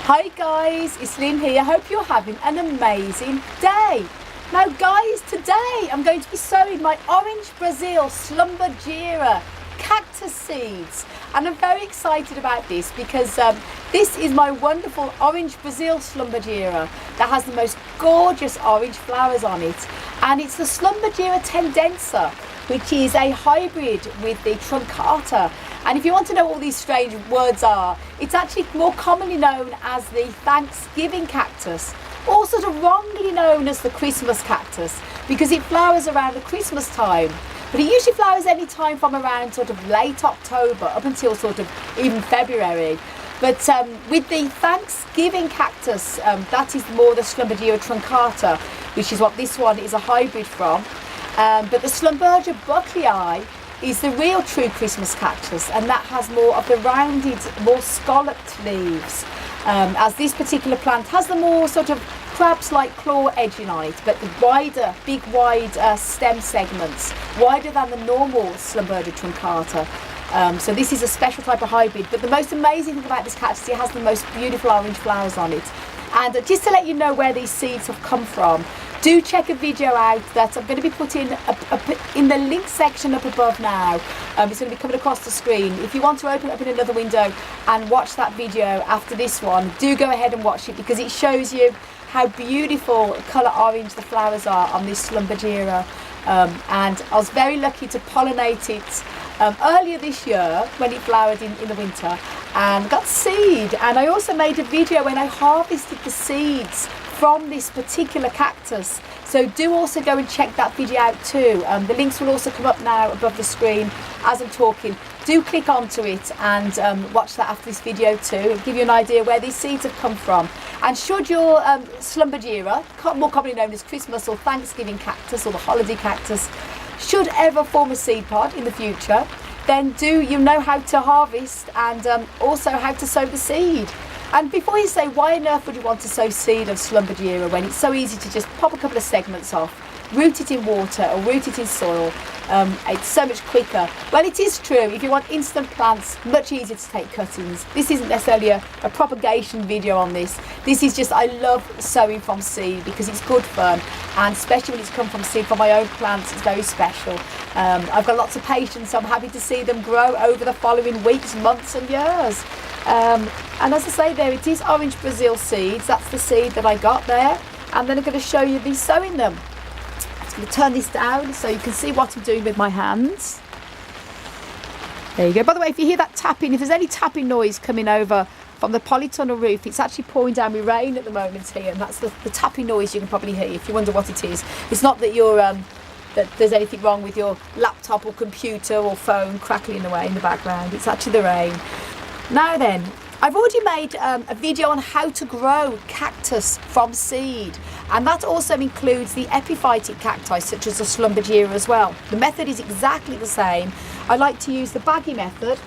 Hi guys, it's Lynn here. Hope you're having an amazing day. Now guys, today I'm going to be sowing my orange Brazil Schlumbergera cactus seeds, and I'm very excited about this because this is my wonderful orange Brazil Schlumbergera that has the most gorgeous orange flowers on it, and it's the Schlumbergera tendenza, which is a hybrid with the truncata. And if you want to know what all these strange words are, it's actually more commonly known as the Thanksgiving cactus, or sort of wrongly known as the Christmas cactus, because it flowers around the Christmas time. But it usually flowers any time from around sort of late October up until sort of even February. But with the Thanksgiving cactus, that is more the Schlumbergera truncata, which is what this one is a hybrid from. But the Schlumbergera bucklei is the real true Christmas cactus, and that has more of the rounded, more scalloped leaves, as this particular plant has the more sort of crabs-like claw edging on it, but the wider, big wide stem segments, wider than the normal Schlumbergera truncata. So this is a special type of hybrid, but the most amazing thing about this cactus, it has the most beautiful orange flowers on it. And just to let you know where these seeds have come from, do check a video out that I'm going to be putting in the link section up above now. It's going to be coming across the screen. If you want to open it up in another window and watch that video after this one, do go ahead and watch it, because it shows you how beautiful colour orange the flowers are on this Schlumbergera. And I was very lucky to pollinate it earlier this year when it flowered in the winter and got seed. And I also made a video when I harvested the seeds from this particular cactus, so do also go and check that video out too. The links will also come up now above the screen as I'm talking. Do click onto it and watch that after this video too. It'll give you an idea where these seeds have come from. And should your Schlumbergera, more commonly known as Christmas or Thanksgiving cactus or the holiday cactus, should ever form a seed pod in the future, then do you know how to harvest and also how to sow the seed. And before you say, why on earth would you want to sow seed of Schlumbergera when it's so easy to just pop a couple of segments off, root it in water or root it in soil, it's so much quicker. Well, it is true. If you want instant plants, much easier to take cuttings. This isn't necessarily a propagation video on this. This is just, I love sowing from seed because it's good fun, and especially when it's come from seed from my own plants, it's very special. I've got lots of patience, so I'm happy to see them grow over the following weeks, months and years. And as I say, there it is, orange Brazil seeds. That's the seed that I got there, and then I'm going to show you me sowing them. I'm going to turn this down so you can see what I'm doing with my hands. There you go. By the way, if you hear that tapping, if there's any tapping noise coming over from the polytunnel roof, it's actually pouring down with rain at the moment here, and that's the tapping noise you can probably hear. If you wonder what it is, it's not that you're that there's anything wrong with your laptop or computer or phone crackling away in the background. It's actually the rain. Now then, I've already made a video on how to grow cactus from seed, and that also includes the epiphytic cacti such as the Schlumbergera as well. The method is exactly the same. I like to use the Baggie method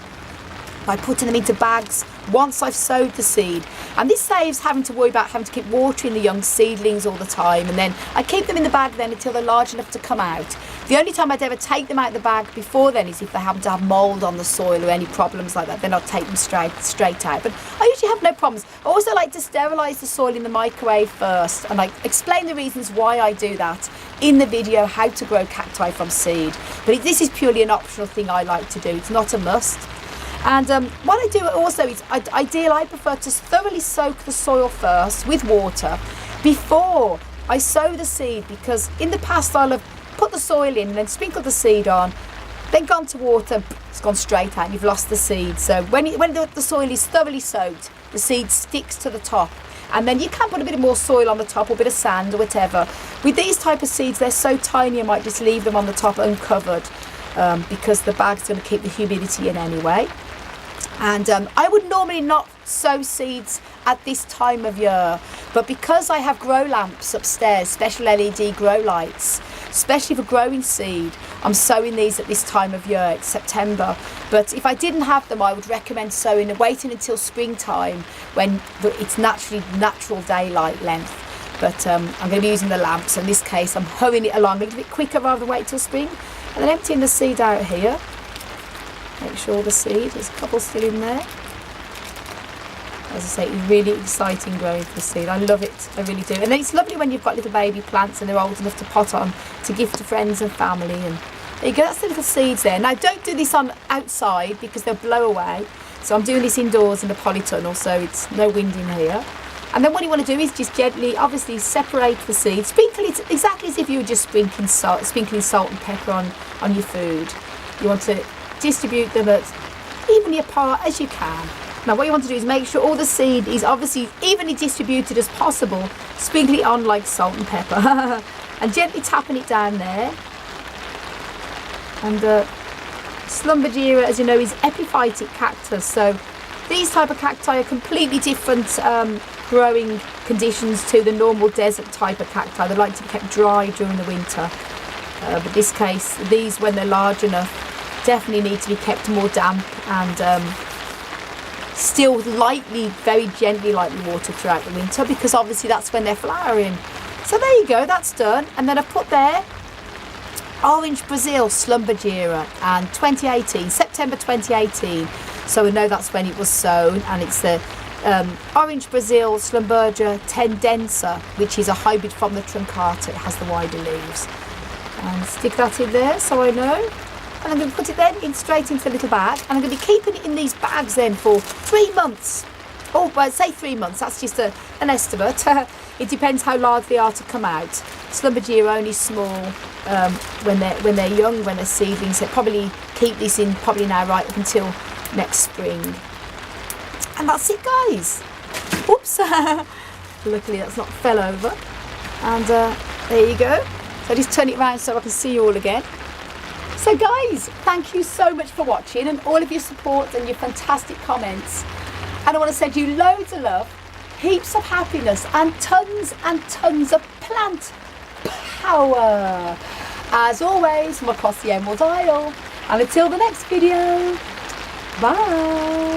by putting them into bags once I've sowed the seed, and this saves having to worry about having to keep watering the young seedlings all the time, and then I keep them in the bag then until they're large enough to come out. The only time I'd ever take them out of the bag before then is if they happen to have mould on the soil or any problems like that, then I'll take them straight out. But I usually have no problems. I also like to sterilise the soil in the microwave first, and I explain the reasons why I do that in the video how to grow cacti from seed. But this is purely an optional thing I like to do. It's not a must. And what I do also is, I prefer to thoroughly soak the soil first with water before I sow the seed, because in the past I'll have put the soil in and then sprinkled the seed on, then gone to water, it's gone straight out and you've lost the seed. So when the soil is thoroughly soaked, the seed sticks to the top, and then you can put a bit more soil on the top or a bit of sand or whatever. With these type of seeds, they're so tiny I might just leave them on the top uncovered, because the bag's going to keep the humidity in anyway. And I would normally not sow seeds at this time of year, but because I have grow lamps upstairs, special LED grow lights, especially for growing seed, I'm sowing these at this time of year. It's September, but if I didn't have them, I would recommend sowing and waiting until springtime when it's natural daylight length. But I'm going to be using the lamps. In this case, I'm hurrying it along a little bit quicker rather than wait till spring, and then emptying the seed out here. Make sure the seed, there's a couple still in there. As I say, it's really exciting growing for seed. I love it, I really do. And then it's lovely when you've got little baby plants and they're old enough to pot on to give to friends and family. And there you go, that's the little seeds there. Now don't do this on outside because they'll blow away. So I'm doing this indoors in the polytunnel, so it's no wind in here. And then what you want to do is just gently, obviously, separate the seeds. Sprinkle it exactly as if you were just sprinkling salt and pepper on your food. You want to distribute them as evenly apart as you can. Now what you want to do is make sure all the seed is obviously evenly distributed as possible. Sprinkle it on like salt and pepper. And gently tapping it down there. And Schlumbergera, as you know, is epiphytic cactus. So these type of cacti are completely different growing conditions to the normal desert type of cacti. They like to be kept dry during the winter. But in this case, these, when they're large enough, definitely need to be kept more damp and still lightly, very gently lightly watered throughout the winter, because obviously that's when they're flowering. So there you go, that's done. And then I've put there Orange Brazil Schlumbergera, and 2018, September 2018. So we know that's when it was sown, and it's the Orange Brazil Schlumbergera tendenza, which is a hybrid from the truncata. It has the wider leaves. And stick that in there so I know. And I'm going to put it then straight into the little bag, and I'm going to be keeping it in these bags then for 3 months. Oh, well, say 3 months, that's just an estimate. It depends how large they are to come out. Schlumbergera are only small when they're young, when they're seedlings. So probably keep this in probably now right up until next spring. And that's it, guys. Oops. Luckily that's not fell over. And there you go. So just turn it around so I can see you all again. So guys, thank you so much for watching and all of your support and your fantastic comments. And I want to send you loads of love, heaps of happiness and tons of plant power. As always, from across the Emerald Isle. And until the next video, bye.